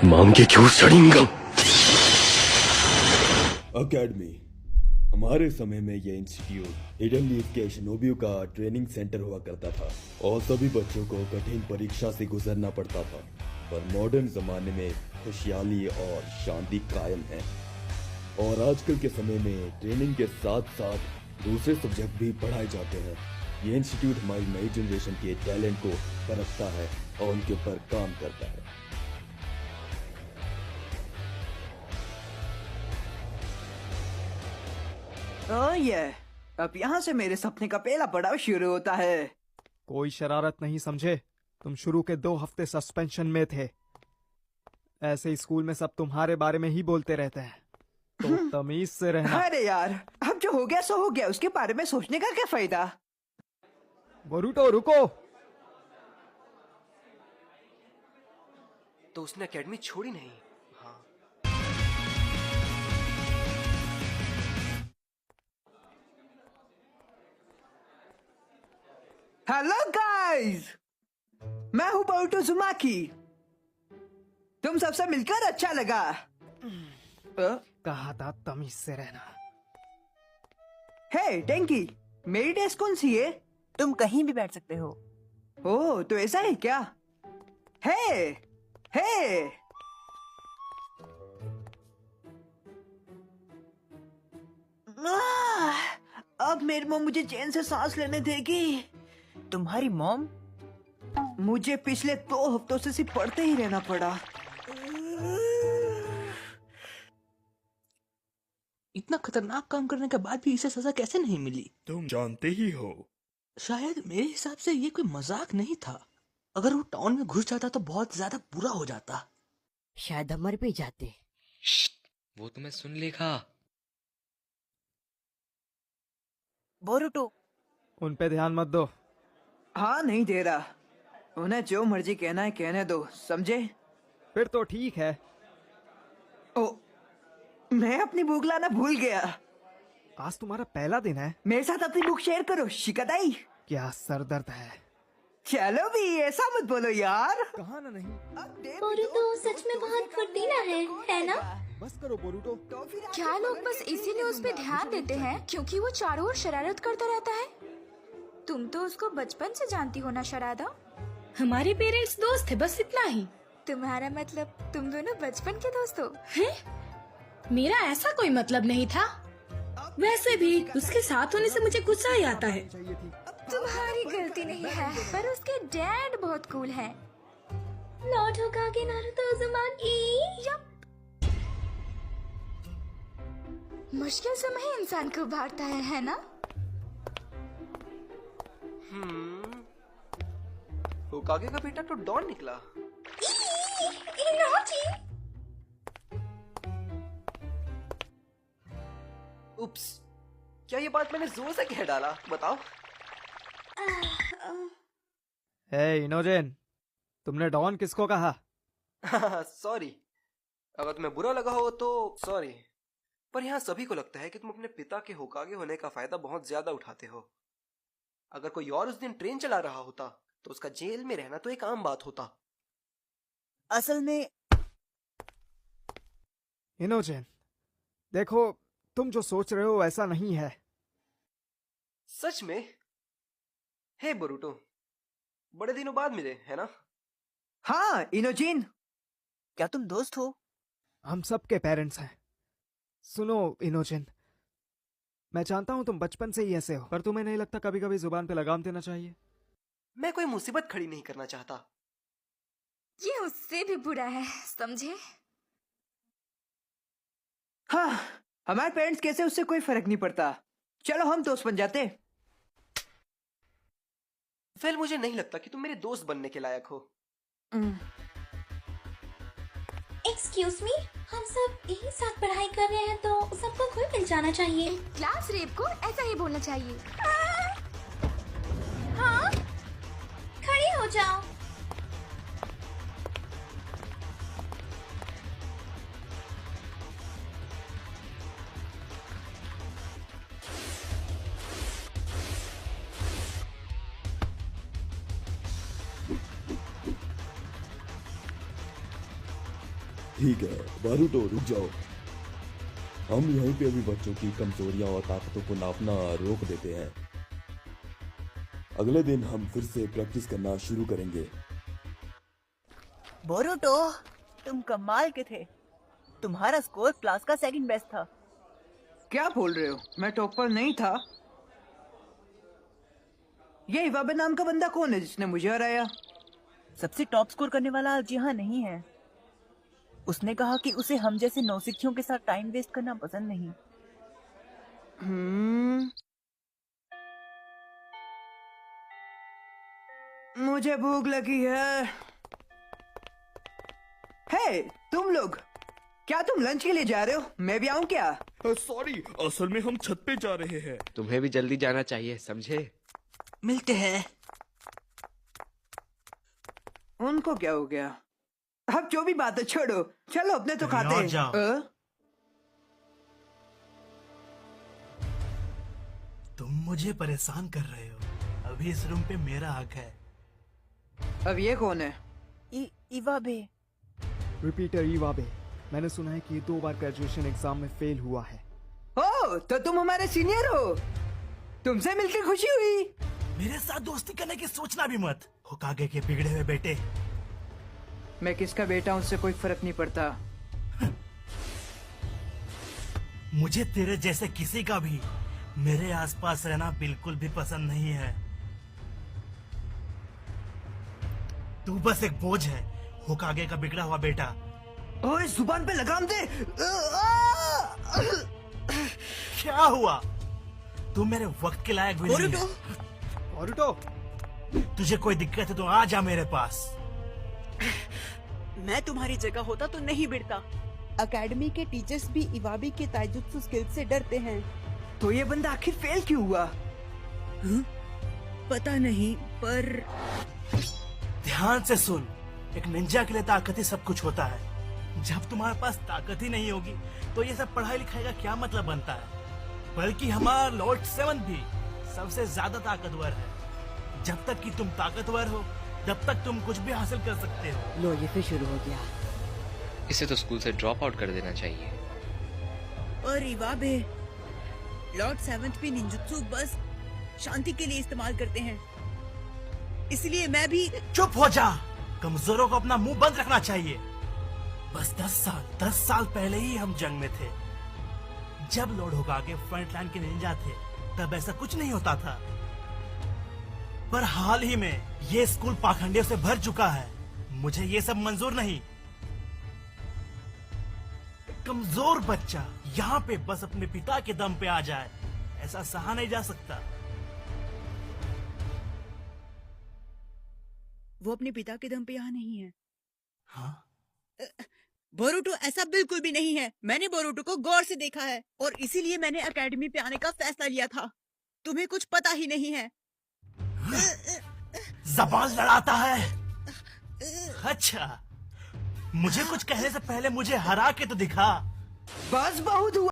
만개교 शरिंगम। Academy. हमारे समय में यह इंस्टीट्यूट हिडन लीफ के शिनोबियों का ट्रेनिंग सेंटर हुआ करता था और सभी बच्चों को कठिन परीक्षा से गुजरना पड़ता था। पर मॉडर्न जमाने में खुशहाली और शांति कायम है और आजकल के समय में ट्रेनिंग के साथ साथ दूसरे सब्जेक्ट भी पढ़ाए जाते हैं। ये इंस्टीट्यूट हमारी नई जनरेशन के टैलेंट को परखता है और उनके ऊपर काम करता है। अब यहाँ से मेरे सपने का पहला पड़ाव शुरू होता है। कोई शरारत नहीं समझे। तुम शुरू के 2 हफ्ते सस्पेंशन में थे। ऐसे ही स्कूल में सब तुम्हारे बारे में ही बोलते रहते हैं, तो तमीज से रहना। अरे यार, अब जो हो गया सो हो गया, उसके बारे में सोचने का क्या फायदा। बोरुटो रुको। तो उसने एकेडमी छोड़ी नहीं। हाँ। हेलो गाइस, मैं हूँ बोरुटो उज़ुमाकी। तुम सबसे मिलकर अच्छा लगा। कहा था तमीज से रहना। हे टेंकी, मेरी डेस्क कौन सी है? तुम कहीं भी बैठ सकते हो। ओह, तो ऐसा है क्या? हे हे अब मेरी मॉम मुझे चैन से सांस लेने देगी। तुम्हारी मॉम? मुझे पिछले 2 हफ्तों से सिर्फ पढ़ते ही रहना पड़ा। इतना खतरनाक काम करने के बाद भी इसे सजा कैसे नहीं मिली? तुम जानते ही हो। शायद मेरे हिसाब से ये कोई मजाक नहीं था। अगर वो टाउन में घुस जाता तो बहुत ज्यादा बुरा हो जाता। शायद हम मर भी जाते। वो तुम्हें सुन लेगा। बोरुटो, उन पे ध्यान मत दो। हाँ, नहीं दे रहा। उन्हें जो मर्जी कहना है कहने दो, समझे? फिर तो ठीक है। ओ, मैं अपनी बुक लाना भूल गया। आज तुम्हारा पहला दिन है। मेरे साथ अपनी बुक शेयर करो, शिकादाई। क्या सरदर्द है। चलो भी, ऐसा मत बोलो यार। कहा ना नहीं। बोरुटो सच में बहुत फुर्तीला है ना? बस करो बोरुटो। क्या लोग बस इसीलिए उस पे ध्यान देते हैं क्योंकि वो चारों ओर शरारत करता रहता है? तुम तो उसको बचपन से जानती हो ना शरादा? हमारे पेरेंट्स दोस्त थे, बस इतना ही। तुम्हारा मतलब तुम दोनों बचपन के दोस्त हो? हैं? मेरा ऐसा कोई मतलब नहीं था। वैसे भी उसके साथ होने से मुझे गुस्सा ही आता है। तुम्हारी गलती नहीं है, पर उसके डैड बहुत कूल है। Lord Hokage Naruto Uzumaki. Yep. मुश्किल समय ही इंसान को उभारता है ना? होकागे का बेटा तो डॉन निकला। उप्स, क्या ये बात मैंने जोर से कह डाला? बताओ। हे इनोजेन, तुमने डॉन किसको कहा? सॉरी, अगर तुम्हें बुरा लगा हो तो सॉरी, पर यहाँ सभी को लगता है कि तुम अपने पिता के होकागे होने का फायदा बहुत ज्यादा उठाते हो। अगर कोई और उस दिन ट्रेन चला रहा होता तो उसका जेल में रहना तो एक आम बात होता। असल में इनोजेन, देखो, तुम जो सोच रहे हो ऐसा नहीं है। सच में? हे बोरुटो, बड़े दिनों बाद मिले, है ना? हाँ इनोजिन, क्या तुम दोस्त हो? हम सबके पेरेंट्स हैं। सुनो इनोजेन, मैं जानता हूँ तुम बचपन से ही ऐसे हो, पर तुम्हें नहीं लगता कभी कभी जुबान पे लगाम देना चाहिए? मैं कोई मुसीबत खड़ी नहीं करना चाहता। ये उससे भी बुरा है, समझे? हाँ, हमारे पेरेंट्स कैसे, उससे कोई फर्क नहीं पड़ता। चलो हम दोस्त बन जाते। वेल, मुझे नहीं लगता कि तुम मेरे दोस्त बनने के लायक हो। एक्सक्यूज मी, हम सब एक साथ पढ़ाई कर रहे हैं तो सबको खुद मिल जाना चाहिए। क्लास रेप को ऐसा ही बोलना चाहिए। हाँ, खड़ी हो जाओ। ठीक है बारूटो, रुक जाओ। हम यहीं पे अभी बच्चों की कमजोरियां और ताकतों को नापना रोक देते हैं। अगले दिन हम फिर से प्रैक्टिस करना शुरू करेंगे। बोरुटो, तुम कमाल के थे। तुम्हारा स्कोर क्लास का सेकंड बेस्ट था। क्या बोल रहे हो? मैं टॉपर नहीं था। ये इवाबे नाम का बंदा कौन है जिसने मुझे हराया? सबसे टॉप स्कोर करने वाला आज यहाँ नहीं है। उसने कहा कि उसे हम जैसे नौसिखियों के साथ टाइम वेस्ट करना पसंद नहीं। मुझे भूख लगी है। हे, तुम लोग, क्या तुम लंच के लिए जा रहे हो? मैं भी आऊं क्या? सॉरी, असल में हम छत पे जा रहे हैं। तुम्हें भी जल्दी जाना चाहिए, समझे? मिलते हैं। उनको क्या हो गया? अब जो भी बात है छोड़ो, चलो अपने तो खाते लौट जाओ। हैं। तुम मुझे परेशान कर रहे हो। अभी इस रूम पे मेरा हक है। अब ये कौन है? इवाबे। Repeater Iwabe. मैंने सुना है कि ये 2 बार ग्रेजुएशन एग्जाम में फेल हुआ है। ओ, तो तुम हमारे सीनियर हो। तुमसे मिलकर खुशी हुई। मेरे साथ दोस्ती करने की सोचना भी मत। होकागे के बिगड़े हुए बेटे। मैं किसका बेटा हूं उससे कोई फर्क नहीं पड़ता। मुझे तेरे जैसे किसी का भी मेरे आसपास रहना बिल्कुल भी पसंद नहीं है। तू बस एक बोझ है, होकागे का बिगड़ा हुआ बेटा। ओए, जुबान पे लगाम दे। क्या हुआ? तू मेरे वक्त के लायक भी नहीं है। बोरुटो, तुझे कोई दिक्कत है तो आ जा मेरे पास। मैं तुम्हारी जगह होता तो नहीं भिड़ता। अकेडमी के टीचर्स भी इवाबी के ताइजुत्सु स्किल से डरते हैं। तो ये बंदा आखिर फेल क्यों हुआ? पता नहीं, पर ध्यान से सुन। एक निंजा के लिए ताकत ही सब कुछ होता है। जब तुम्हारे पास ताकत ही नहीं होगी तो ये सब पढ़ाई लिखाई का क्या मतलब बनता है? बल्कि हमारा लॉर्ड 7 भी सबसे ज्यादा ताकतवर है। जब तक कि तुम ताकतवर हो तब तक तुम कुछ भी हासिल कर सकते हो। लो, ये फिर शुरू हो गया। इसे तो स्कूल से ड्रॉप आउट कर देना चाहिए। और इवाबे, लॉर्ड 7 भी निंजुत्सु बस शांति के लिए इस्तेमाल करते हैं। इसलिए मैं भी। चुप हो जा। कमजोरों को अपना मुंह बंद रखना चाहिए। बस 10 साल पहले ही हम जंग में थे। जब लॉर्ड होकागे फ्रंट लाइन के निंजा थे तब ऐसा कुछ नहीं होता था। पर हाल ही में ये स्कूल पाखंडियों से भर चुका है। मुझे ये सब मंजूर नहीं। कमजोर बच्चा यहाँ पे बस अपने पिता के दम पे आ जाए, ऐसा सहा नहीं जा सकता। वो अपने पिता के दम पे यहाँ नहीं है। हाँ? बोरुटो ऐसा बिल्कुल भी नहीं है। मैंने बोरुटो को गौर से देखा है और इसीलिए मैंने अकेडमी पे आने का फैसला लिया था। तुम्हें कुछ पता ही नहीं है। जबान लड़ाता है। अच्छा, मुझे कुछ कहने से पहले मुझे हरा के तो दिखा। बस बहुत हुआ।